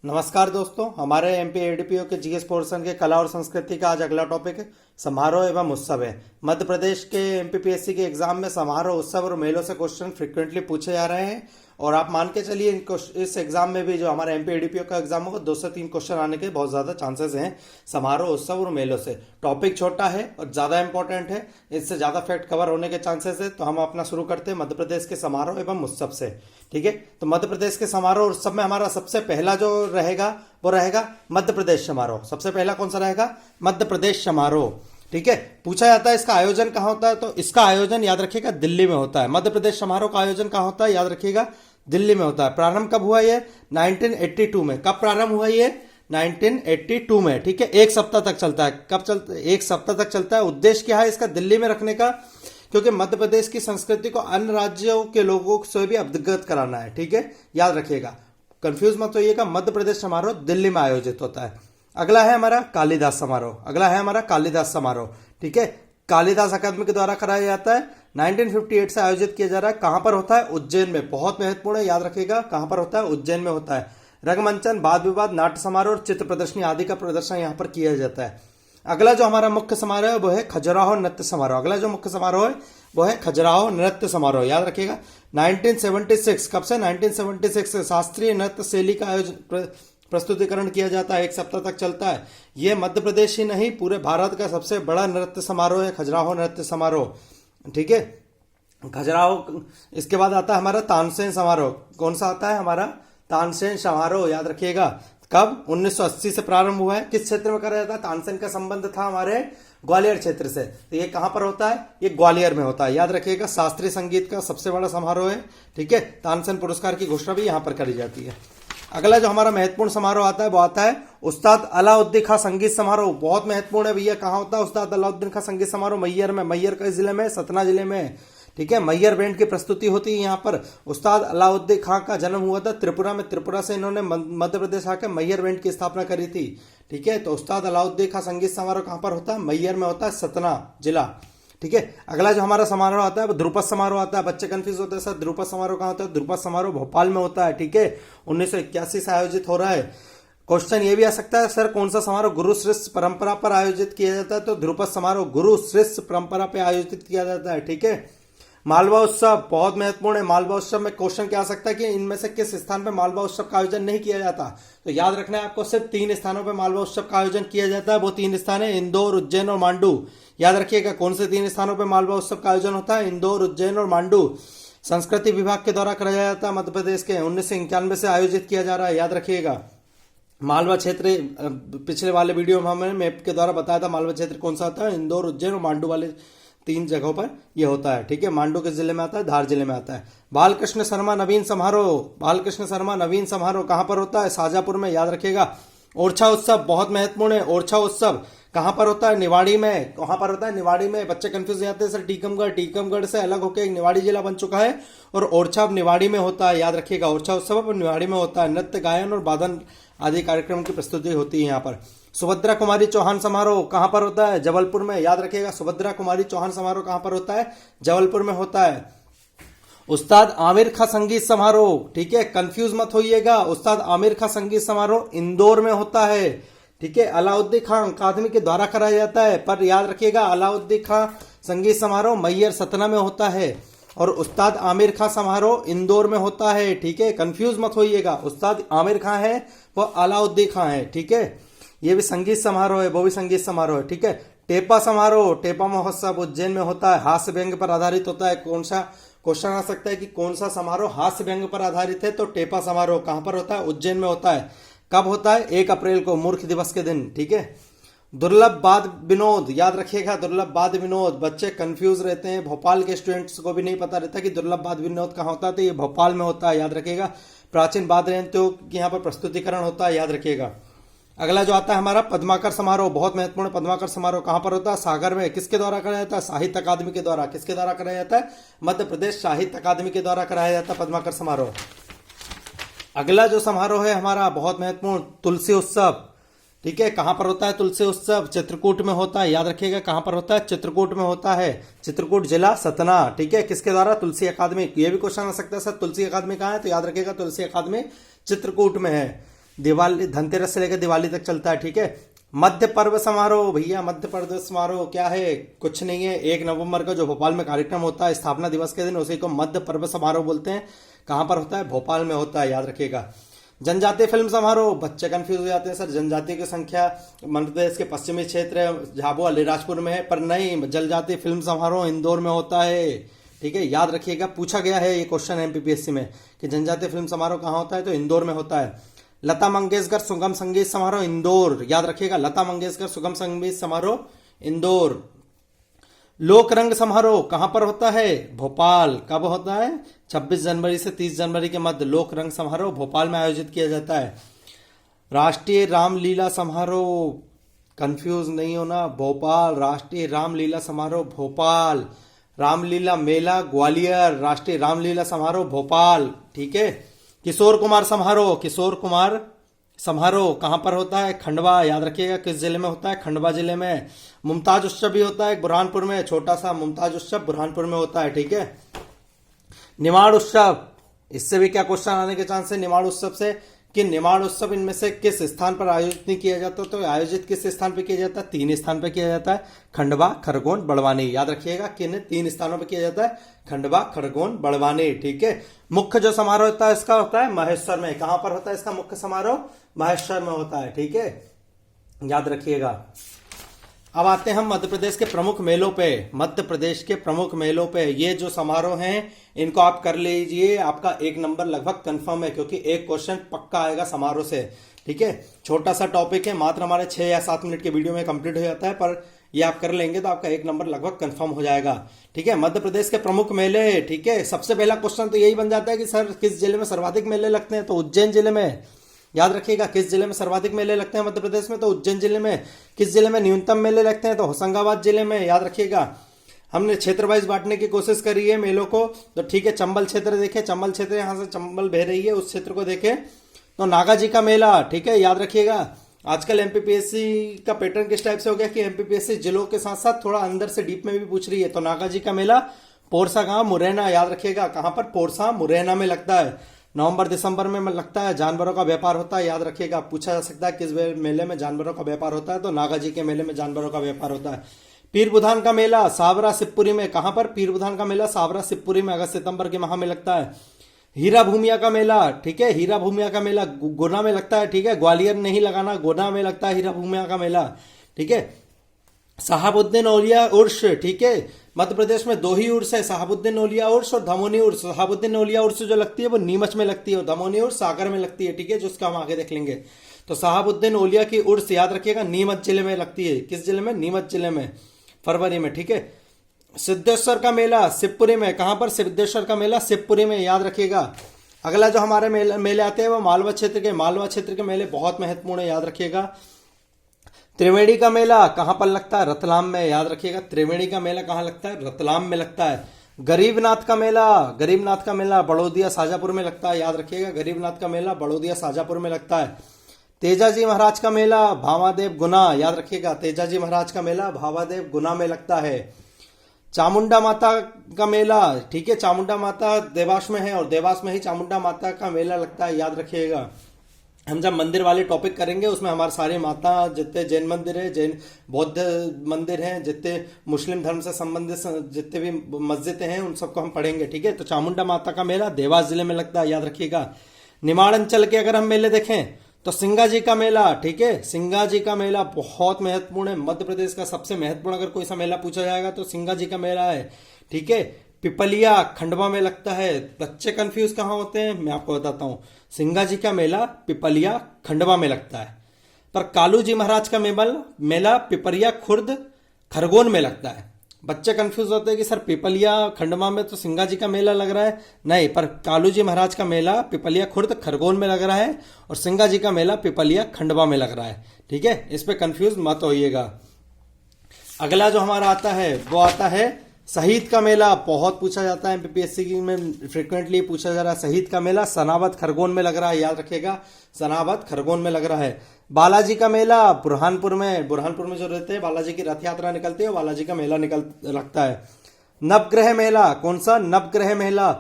नमस्कार दोस्तों, हमारे एमपी एडीपीओ के जीएस पोर्शन के कला और संस्कृति का आज अगला टॉपिक है समारोह एवं उत्सव है। मध्य प्रदेश के एमपीपीएससी के एग्जाम में समारोह, उत्सव और मेलों से क्वेश्चन फ्रिक्वेंटली पूछे जा रहे हैं और आप मान के चलिए इस एग्जाम में भी जो हमारा एमपी एडीपीओ का एग्जाम होगा 2 से 3 क्वेश्चन आने के बहुत ज़्यादा चांसेस हैं समारोह, उत्सव और मेलों से। टॉपिक छोटा है और ज़्यादा इंपॉर्टेंट है, इससे ज़्यादा फैक्ट कवर होने के चांसेस है। तो हम अपना शुरू करते हैं मध्य प्रदेश के समारोह एवं उत्सव से। ठीक है, तो मध्य प्रदेश के समारोह और उत्सव में हमारा सबसे पहला जो रहेगा वो रहेगा मध्य प्रदेश समारोह। सबसे पहला कौन सा रहेगा? मध्य प्रदेश समारोह। ठीक है, पूछा जाता है इसका आयोजन कहाँ होता है, तो इसका आयोजन याद रखिएगा दिल्ली में होता है। मध्य प्रदेश समारोह का आयोजन कहाँ होता है? याद रखिएगा दिल्ली में होता है। प्रारंभ कब हुआ ये? 1982 में। कब प्रारंभ हुआ ये? 1982 में। ठीक है, एक सप्ताह तक चलता है। कब चलता है? एक सप्ताह तक चलता है। उद्देश्य क्या है इसका दिल्ली में रखने का? क्योंकि मध्य प्रदेश की संस्कृति को अन्य राज्यों के लोगों से भी अवगत कराना है। ठीक है, याद रखिएगा, कंफ्यूज मत होइएगा। मध्य प्रदेश समारोह दिल्ली में आयोजित होता है। अगला है हमारा कालिदास समारोह। अगला है हमारा कालिदास समारोह। ठीक है, कालिदास अकादमी के द्वारा कराया जाता है। 1958 से आयोजित किया जा रहा है। कहां पर होता है? उज्जैन में। बहुत महत्वपूर्ण है, याद रखिएगा कहां पर होता है? उज्जैन में होता है। रंगमंचन, वाद विवाद, नाट्य समारोह और चित्र प्रदर्शनी आदि का प्रदर्शन यहां पर किया जाता है। अगला जो हमारा मुख्य समारोह है वो है खजुराहो नृत्य समारोह। अगला जो मुख्य समारोह है वो है खजुराहो नृत्य समारोह। याद रखिएगा 1976। कब से? 1976 से शास्त्रीय नृत्य शैली का आयोजन प्रस्तुतिकरण किया जाता है। एक सप्ताह तक चलता है। यह मध्य प्रदेश ही नहीं पूरे भारत का सबसे बड़ा नृत्य समारोह है खजुराहो नृत्य समारोह। ठीक है, खजुराहो। इसके बाद आता है हमारा तानसेन समारोह। कौन सा आता है? हमारा तानसेन समारोह। याद रखिएगा कब? 1980 से प्रारंभ हुआ है। किस क्षेत्र में करा जाता है? तानसेन का संबंध था हमारे ग्वालियर क्षेत्र से। तो ये कहां पर होता है? ये ग्वालियर में होता है। याद रखिएगा शास्त्रीय संगीत का सबसे बड़ा समारोह है। ठीक है, तानसेन पुरस्कार की घोषणा भी यहां पर करी जाती है। अगला जो हमारा महत्वपूर्ण समारोह आता है वो आता है उस्ताद अलाउद्दीन खां संगीत समारोह। बहुत महत्वपूर्ण है भैया। कहां होता है उस्ताद अलाउद्दीन खां संगीत समारोह? मैहर में। मैहर किस जिले में? सतना जिले में। ठीक है, मैहर बैंड की प्रस्तुति होती है यहाँ पर। उस्ताद अलाउद्दीन खां का जन्म हुआ था त्रिपुरा में। त्रिपुरा से इन्होंने मध्य प्रदेश आकर मैहर बैंड की स्थापना करी थी। ठीक है, तो उस्ताद अलाउद्दीन खां संगीत समारोह कहां पर होता है? मैहर में होता है, सतना जिला। ठीक है, अगला जो हमारा समारोह आता है वो ध्रुपद समारोह आता है। बच्चे कंफ्यूज होते हैं सर ध्रुपद समारोह कहाँ होता है? ध्रुपद समारोह भोपाल में होता है। ठीक है, 1981 से आयोजित हो रहा है। क्वेश्चन ये भी आ सकता है सर कौन सा समारोह गुरु शिष्य परंपरा पर आयोजित किया जाता है? तो ध्रुपद समारोह गुरु शिष्य परंपरा पर आयोजित किया जाता है। ठीक है, मालवा उत्सव बहुत महत्वपूर्ण है। मालवा उत्सव में क्वेश्चन क्या आ सकता है कि इनमें से किस स्थान पर मालवा उत्सव का आयोजन नहीं किया जाता? तो याद रखना है आपको, सिर्फ 3 स्थानों पर मालवा उत्सव का आयोजन किया जाता है। वो 3 स्थान है इंदौर, उज्जैन और मांडू। याद रखिएगा कौन से 3 स्थानों पर मालवा उत्सव का आयोजन होता है? इंदौर, उज्जैन और मांडू। संस्कृति विभाग के द्वारा कराया जाता है। मध्य प्रदेश के 1991 से आयोजित किया जा रहा है। याद रखिएगा मालवा क्षेत्र, पिछले वाले वीडियो में हमने मैप के द्वारा बताया था मालवा क्षेत्र कौन सा होता है। इंदौर, उज्जैन और मांडू वाले 3 जगहों पर यह होता है। ठीक है, मांडू किस जिले में आता है? धार जिले में आता है। बालकृष्ण शर्मा नवीन समारोह। बालकृष्ण शर्मा नवीन समारोह कहां पर होता है? शाजापुर में। याद रखिएगा ओरछा उत्सव बहुत महत्वपूर्ण है। ओरछा उत्सव कहां पर होता है? निवाड़ी में। कहां पर होता है? निवाड़ी में। बच्चे कंफ्यूज हो जाते हैं सर टीकमगढ़ से अलग होकर एक निवाड़ी जिला बन चुका है और ओरछा अब निवाड़ी में होता है। याद रखिएगा ओरछा उत्सव अब निवाड़ी में होता है। नृत्य, गायन और वादन आदि कार्यक्रम की प्रस्तुति होती है यहाँ पर। सुभद्रा कुमारी चौहान समारोह कहां पर होता है? जबलपुर में। याद रखिएगा सुभद्रा कुमारी चौहान समारोह कहां पर होता है? जबलपुर में होता है। उस्ताद आमिर खां संगीत समारोह, ठीक है, कंफ्यूज मत होइएगा, उस्ताद आमिर खां संगीत समारोह इंदौर में होता है। ठीक है, अलाउद्दीन खां अकादमी के द्वारा कराया जाता है, पर याद रखिएगा अलाउद्दीन खां संगीत समारोह मैहर सतना में होता है और उस्ताद आमिर खां समारोह इंदौर में होता है। ठीक है, कंफ्यूज मत होइएगा, उस्ताद आमिर खां है वो अलाउद्दीन खां है। ठीक है, ये भी संगीत समारोह है, वो भी संगीत समारोह है। ठीक है, टेपा समारोह, टेपा महोत्सव उज्जैन में होता है। हास्य व्यंग पर आधारित होता है। कौन सा क्वेश्चन आ सकता है कि कौन सा समारोह हास्य व्यंग पर आधारित है? तो टेपा समारोह कहां पर होता है? उज्जैन में होता है। कब होता है? 1 अप्रैल को, मूर्ख दिवस के दिन। ठीक है, दुर्लभ वाद विनोद। याद रखिएगा दुर्लभ वाद विनोद। बच्चे कंफ्यूज रहते हैं, भोपाल के स्टूडेंट्स को भी नहीं पता रहता कि दुर्लभ वाद विनोद कहाँ होता है। तो ये भोपाल में होता है। याद रखिएगा प्राचीन वाद्य यंत्रों की यहाँ पर प्रस्तुतिकरण होता है। याद रखिएगा अगला जो आता है हमारा पद्माकर समारोह, बहुत महत्वपूर्ण। पद्माकर समारोह कहां पर होता है? सागर में। किसके द्वारा कराया जाता है? साहित्य अकादमी के द्वारा। किसके द्वारा कराया जाता है? मध्य प्रदेश साहित्य अकादमी के द्वारा कराया जाता है पद्माकर समारोह। अगला जो समारोह है हमारा बहुत महत्वपूर्ण, तुलसी उत्सव। ठीक है, कहां पर होता है तुलसी उत्सव? चित्रकूट में होता है। याद रखिएगा कहां पर होता है? चित्रकूट में होता है। चित्रकूट जिला सतना। ठीक है, किसके द्वारा? तुलसी अकादमी। ये भी क्वेश्चन आ सकता है सर तुलसी अकादमी कहां है? तो याद रखिएगा तुलसी अकादमी चित्रकूट में है। दिवाली धनतेरस से लेकर दिवाली तक चलता है, ठीक है। मध्य पर्व समारोह, भैया मध्य पर्व समारोह क्या है, कुछ नहीं है। 1 नवंबर का जो भोपाल में कार्यक्रम होता है स्थापना दिवस के दिन, उसी को मध्य पर्व समारोह बोलते हैं। कहाँ पर होता है, भोपाल में होता है, याद रखिएगा। जनजातीय फिल्म समारोह, बच्चे कंफ्यूज हो जाते हैं सर, जनजाति की संख्या मध्य प्रदेश के पश्चिमी क्षेत्र झाबुआ अलीराजपुर में है, पर नहीं, जनजातीय फिल्म समारोह इंदौर में होता है, ठीक है, याद रखिएगा। पूछा गया है ये क्वेश्चन एमपीपीएससी में कि जनजातीय फिल्म समारोह कहाँ होता है, तो इंदौर में होता है। लता मंगेशकर सुगम संगीत समारोह इंदौर, याद रखिएगा, लता मंगेशकर सुगम संगीत समारोह इंदौर। लोक रंग समारोह कहां पर होता है, भोपाल। कब होता है, 26 जनवरी से 30 जनवरी के मध्य लोक रंग समारोह भोपाल में आयोजित किया जाता है। राष्ट्रीय रामलीला समारोह, कंफ्यूज नहीं होना, भोपाल। राष्ट्रीय रामलीला समारोह भोपाल। रामलीला मेला ग्वालियर, राष्ट्रीय रामलीला समारोह भोपाल, ठीक है। किशोर कुमार समारोह, किशोर कुमार समारोह कहां पर होता है, खंडवा, याद रखिएगा। किस जिले में होता है, खंडवा जिले में। मुमताज उत्सव भी होता है बुरहानपुर में, छोटा सा मुमताज उत्सव बुरहानपुर में होता है, ठीक है। निमाड़ उत्सव, इससे भी क्या क्वेश्चन आने के चांस है निमाड़ उत्सव से, कि निमाड़ उत्सव इनमें से किस स्थान पर आयोजित नहीं किया जाता, तो आयोजित किस स्थान पर किया जाता है, 3 स्थान पर किया जाता है, खंडवा, खरगोन, बड़वानी, याद रखिएगा। किन 3 स्थानों पर किया जाता है, खंडवा, खरगोन, बड़वानी, ठीक है। मुख्य जो समारोह होता है इसका होता है महेश्वर में। कहां पर होता है इसका मुख्य समारोह, महेश्वर में होता है, ठीक है, याद रखिएगा। अब आते हैं हम मध्य प्रदेश के प्रमुख मेलों पे। मध्य प्रदेश के प्रमुख मेलों पे ये जो समारोह हैं इनको आप कर लीजिए, आपका 1 नंबर लगभग कंफर्म है, क्योंकि एक क्वेश्चन पक्का आएगा समारोह से, ठीक है। छोटा सा टॉपिक है, मात्र हमारे 6 या 7 मिनट के वीडियो में कंप्लीट हो जाता है, पर ये आप कर लेंगे तो आपका 1 नंबर लगभग कंफर्म हो जाएगा, ठीक है। मध्य प्रदेश के प्रमुख मेले, ठीक है। सबसे पहला क्वेश्चन तो यही बन जाता है कि सर किस जिले में सर्वाधिक मेले लगते हैं, तो उज्जैन जिले में, याद रखिएगा। किस जिले में सर्वाधिक मेले लगते हैं मध्य प्रदेश में, तो उज्जैन जिले में। किस जिले में न्यूनतम मेले लगते हैं, तो होशंगाबाद जिले में, याद रखिएगा। हमने क्षेत्र वाइज बांटने की कोशिश करी है मेलों को, तो ठीक है। चंबल क्षेत्र देखें, चंबल क्षेत्र यहाँ से चंबल बह रही है, उस क्षेत्र को देखें तो नागा जी का मेला, ठीक है, याद रखिएगा। आजकल एमपीपीएससी का पैटर्न किस टाइप से हो गया कि एमपीपीएससी जिलों के साथ साथ थोड़ा अंदर से डीप में भी पूछ रही है, तो नागा जी का मेला पोरसा गांव मुरैना, याद रखिएगा। कहां पर, पोरसा मुरैना में लगता है। नवंबर दिसंबर में लगता है। जानवरों का व्यापार होता है, याद रखिएगा। पूछा जा सकता है किस मेले में जानवरों का व्यापार होता है, तो नागा जी के मेले में जानवरों का व्यापार होता है। पीर बुधान का मेला सावरा शिवपुरी में, कहां पर, पीर बुधान का मेला सावरा शिवपुरी में अगस्त सितंबर के माह में लगता है। हीरा भूमिया का मेला, ठीक है, हीरा भूमिया का मेला गुना में लगता है, ठीक है, ग्वालियर नहीं लगाना, गुना में लगता है हीरा भूमिया का मेला, ठीक है। शहाबुद्दीन औलिया उर्स, ठीक है, मध्य प्रदेश में 2 ही उर्स है, शहाबुद्दीन औलिया उर्स और धमोनी उर्स। शहाबुद्दीन औलिया उर्स जो लगती है वो नीमच में लगती है, और धमोनी उर्स सागर में लगती है, ठीक है, जो उसका हम आगे देख लेंगे। तो शहाबुद्दीन औलिया की उर्स, याद रखिएगा, नीमच जिले में लगती है। किस जिले में, नीमच जिले में, फरवरी में, ठीक है। सिद्धेश्वर का मेला शिवपुरी में, कहां पर, सिद्धेश्वर का मेला शिवपुरी में, याद रखिएगा। अगला जो हमारे मेले आते हैं वो मालवा क्षेत्र के, मालवा क्षेत्र के मेले बहुत महत्वपूर्ण है, याद रखिएगा। त्रिवेणी का मेला कहां पर लगता है, रतलाम में, याद रखिएगा। त्रिवेणी का मेला कहां लगता है, रतलाम में लगता है। गरीबनाथ का मेला, गरीबनाथ का मेला बड़ौदिया शाजापुर में लगता है, याद रखिएगा। गरीबनाथ का मेला बड़ौदिया शाजापुर में लगता है। तेजाजी महाराज का मेला भावादेव गुना, याद रखिएगा। तेजाजी महाराज का मेला भावादेव गुना में लगता है। चामुंडा माता का मेला, ठीक है, चामुंडा माता देवास में है, और देवास में ही चामुंडा माता का मेला लगता है, याद रखिएगा। हम जब मंदिर वाले टॉपिक करेंगे उसमें हमारे सारे माता, जितने जैन मंदिर है, जैन बौद्ध मंदिर हैं, जितने मुस्लिम धर्म से संबंधित जितने भी मस्जिदें हैं, उन सबको हम पढ़ेंगे, ठीक है। तो चामुंडा माता का मेला देवास जिले में लगता है, याद रखिएगा। निमाड़ अंचल के अगर हम मेले देखें तो सिंगा जी का मेला, ठीक है, सिंगा जी का मेला बहुत महत्वपूर्ण है। मध्य प्रदेश का सबसे महत्वपूर्ण अगर कोई सा मेला पूछा जाएगा तो सिंगा जी का मेला है, ठीक है। पिपलिया खंडवा में लगता है। बच्चे कंफ्यूज कहां होते हैं, मैं आपको बताता हूं। सिंगा जी का मेला पिपलिया खंडवा में लगता है, पर कालू जी महाराज का मेला पिपरिया खुर्द खरगोन में लगता है। बच्चे कंफ्यूज होते हैं कि सर पिपलिया खंडवा में तो सिंगा जी का मेला लग रहा है, नहीं, पर कालू जी महाराज का मेला पिपलिया खुर्द खरगोन में लग रहा है, और सिंगा जी का मेला पिपलिया खंडवा में लग रहा है, ठीक है। इस पे कंफ्यूज मत होइएगा। अगला जो हमारा आता है वो आता है शहीद का मेला, बहुत पूछा जाता है एमपीपीएससी में, फ्रिक्वेंटली पूछा जा रहा है। शहीद का मेला सनावद खरगोन में लग रहा है, याद रखिएगा, सनावद खरगोन में लग रहा है। बालाजी का मेला बुरहानपुर में जो रहते हैं, बालाजी की रथ यात्रा निकलती है, बालाजी का मेला लगता है। नवग्रह मेला, कौन सा, नवग्रह मेला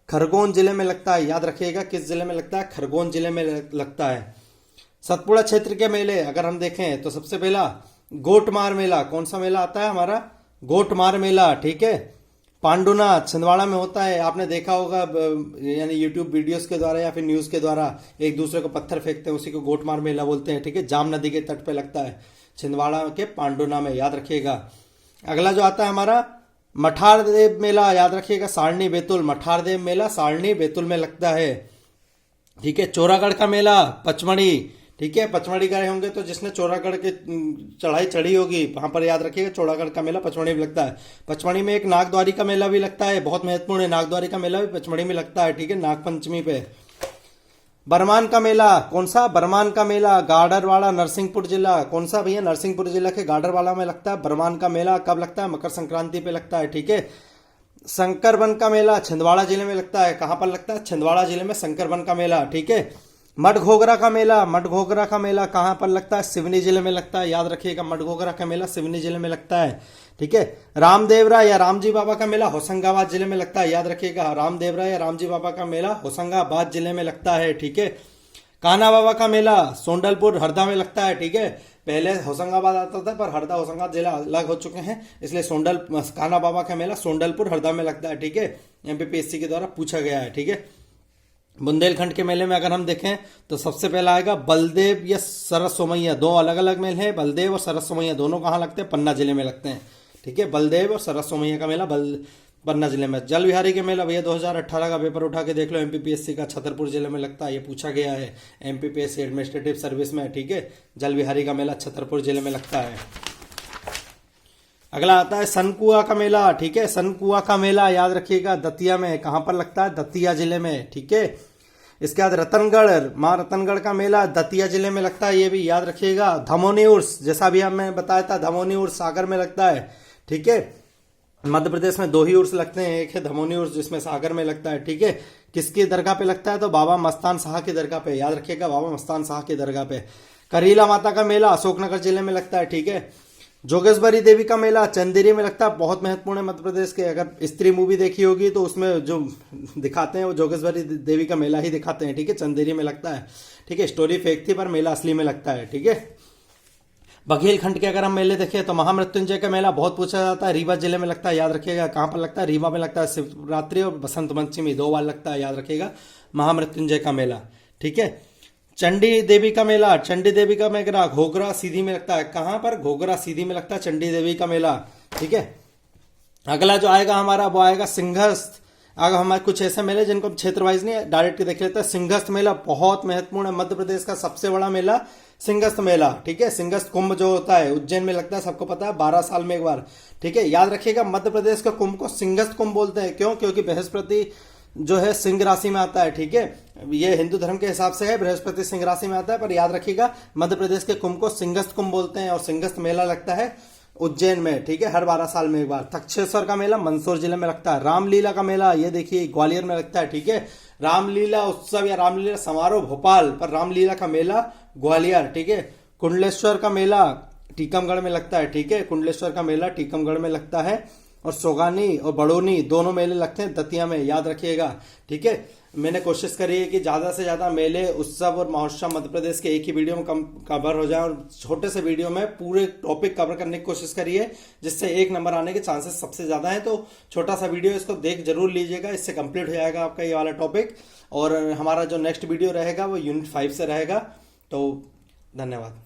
खरगोन जिले में लगता है, याद रखिएगा। किस जिले में लगता है, खरगोन जिले में लगता है। सतपुड़ा क्षेत्र के मेले अगर हम देखें तो सबसे पहला गोटमार मेला, कौन सा मेला आता है हमारा, गोटमार मेला, ठीक है, पांडुनाथ छिंदवाड़ा में होता है। आपने देखा होगा यानी यूट्यूब वीडियोस के द्वारा या फिर न्यूज के द्वारा एक दूसरे को पत्थर फेंकते हैं, उसी को गोटमार मेला बोलते हैं, ठीक है। जाम नदी के तट पे लगता है छिंदवाड़ा के पांडुना में, याद रखिएगा। अगला जो आता है हमारा मठारदेव मेला, याद रखिएगा, सारणी बैतूल, मठारदेव मेला सारणी बैतूल में लगता है, ठीक है। चोरागढ़ का मेला पचमढ़ी, ठीक है, पचमढ़ी गए होंगे तो जिसने चोरागढ़ के चढ़ाई चढ़ी होगी वहां पर याद रखिएगा चोरागढ़ का मेला पचमढ़ी में लगता है। पचमढ़ी में एक नागद्वारी का मेला भी लगता है, बहुत महत्वपूर्ण है, नागद्वारी का मेला भी पचमढ़ी में लगता है, ठीक है, नागपंचमी पे। बरमान का मेला, कौन सा, बरमान का मेला गाडरवाड़ा नरसिंहपुर जिला, कौन सा भैया, नरसिंहपुर जिला के गाडरवाड़ा में लगता है बरमान का मेला। कब लगता है, मकर संक्रांति पे लगता है, ठीक है। शंकरवन का मेला छिंदवाड़ा जिले में लगता है, कहां पर लगता है, छिंदवाड़ा जिले में शंकरवन का मेला, ठीक है। मडघोगरा का मेला, मडघोगरा का मेला कहां पर लगता है, सिवनी जिले में लगता है, याद रखिएगा, मडघोगरा का मेला सिवनी जिले में लगता है, ठीक है। रामदेवरा या रामजी बाबा का मेला होशंगाबाद जिले में लगता है, याद रखिएगा, रामदेवरा या रामजी बाबा का मेला होशंगाबाद जिले में लगता है, ठीक है। कान्हा बाबा का मेला सोंडलपुर हरदा में लगता है, ठीक है। पहले होशंगाबाद आता था पर हरदा होशंगाबाद जिला अलग हो चुके हैं, इसलिए कान्हा बाबा का मेला सोंडलपुर हरदा में लगता है, ठीक है। एमपीपीएससी के द्वारा पूछा गया है, ठीक है। बुंदेलखंड के मेले में अगर हम देखें तो सबसे पहला आएगा बलदेव या सरस सोमैया, दो अलग अलग मेले हैं, बलदेव और सरस सोमैया, दोनों कहाँ लगते हैं, पन्ना जिले में लगते हैं, ठीक है। बलदेव और सरस सोमैया का मेला पन्ना जिले में। जल विहारी के मेला भैया 2018 का पेपर उठा के देख लो, एमपीपीएससी का छतरपुर जिले में लगता है, ये पूछा गया है एमपीपीएससी एडमिनिस्ट्रेटिव सर्विस में, ठीक है। जल विहारी का मेला छतरपुर जिले में लगता है। अगला आता है सनकुआ का मेला, ठीक है, सनकुआ का मेला याद रखिएगा दतिया में, कहां पर लगता है, दतिया जिले में, ठीक है। इसके बाद रतनगढ़, मां रतनगढ़ का मेला दतिया जिले में लगता है, ये भी याद रखिएगा। धमोनी उर्स, जैसा भी मैं बताया था, धमोनी उर्स सागर में लगता है, ठीक है। मध्य प्रदेश में दो ही उर्स लगते हैं, एक है धमोनी उर्स जिसमें सागर में लगता है, ठीक है। किसकी दरगाह पे लगता है, तो बाबा मस्तान शाह की दरगाह पे, याद रखिएगा, बाबा मस्तान शाह की दरगाह पे। करीला माता का मेला अशोकनगर जिले में लगता है, ठीक है। जोगेश्वरी देवी का मेला चंदेरी में लगता है, बहुत महत्वपूर्ण है मध्य प्रदेश के। अगर स्त्री मूवी देखी होगी तो उसमें जो दिखाते हैं वो जोगेश्वरी देवी का मेला ही दिखाते हैं, ठीक है, चंदेरी में लगता है, ठीक है। स्टोरी फेक थी पर मेला असली में लगता है, ठीक है। बघेलखंड के अगर हम मेले देखें तो महामृत्युंजय का मेला बहुत पूछा जाता है, रीवा जिले में लगता है, याद रखिएगा, कहां पर लगता है, रीवा में लगता है। शिवरात्रि और बसंत पंचमी दो बार लगता है, याद रखिएगा, महामृत्युंजय का मेला, ठीक है। चंडी देवी का मेला, चंडी देवी का मेला घोघरा सीधी में लगता है, कहां पर, घोघरा सीधी में लगता है चंडी देवी का मेला, ठीक है। अगला जो आएगा हमारा वो आएगा सिंहस्थ। अगर हमारे कुछ ऐसे मेले जिनको हम क्षेत्र वाइज नहीं डायरेक्ट देख लेते हैं। सिंहस्थ मेला बहुत महत्वपूर्ण है, मध्य प्रदेश का सबसे बड़ा मेला सिंहस्थ मेला, ठीक है। सिंहस्थ कुंभ जो होता है उज्जैन में लगता है, सबको पता है, 12 साल में एक बार, ठीक है। याद रखिएगा मध्य प्रदेश के कुंभ को सिंहस्थ कुंभ बोलते हैं, क्यों, क्योंकि बृहस्पति जो है सिंह राशि में आता है, ठीक है। ये हिंदू धर्म के हिसाब से है, बृहस्पति सिंह राशि में आता है, पर याद रखिएगा मध्य प्रदेश के कुंभ को सिंहस्थ कुंभ बोलते हैं और सिंहस्थ मेला लगता है उज्जैन में, ठीक है, हर 12 साल में एक बार। तक्षेश्वर का मेला मंदसौर जिले में लगता है। रामलीला का मेला ये देखिए ग्वालियर में लगता है, ठीक है। रामलीला उत्सव या रामलीला समारोह भोपाल, पर रामलीला का मेला ग्वालियर, ठीक है। कुंडलेश्वर का मेला टीकमगढ़ में लगता है, ठीक है, कुंडलेश्वर का मेला टीकमगढ़ में लगता है। और सोगानी और बड़ोनी दोनों मेले लगते हैं दतिया में, याद रखिएगा, ठीक है। मैंने कोशिश करी है कि ज्यादा से ज्यादा मेले, उत्सव और महोत्सव मध्य प्रदेश के एक ही वीडियो में कवर हो जाए, और छोटे से वीडियो में पूरे टॉपिक कवर करने की कोशिश करी है, जिससे 1 नंबर आने के चांसेस सबसे ज्यादा है। तो छोटा सा वीडियो इसको देख जरूर लीजिएगा, इससे कंप्लीट हो जाएगा आपका ये वाला टॉपिक। और हमारा जो नेक्स्ट वीडियो रहेगा वो यूनिट 5 से रहेगा। तो धन्यवाद।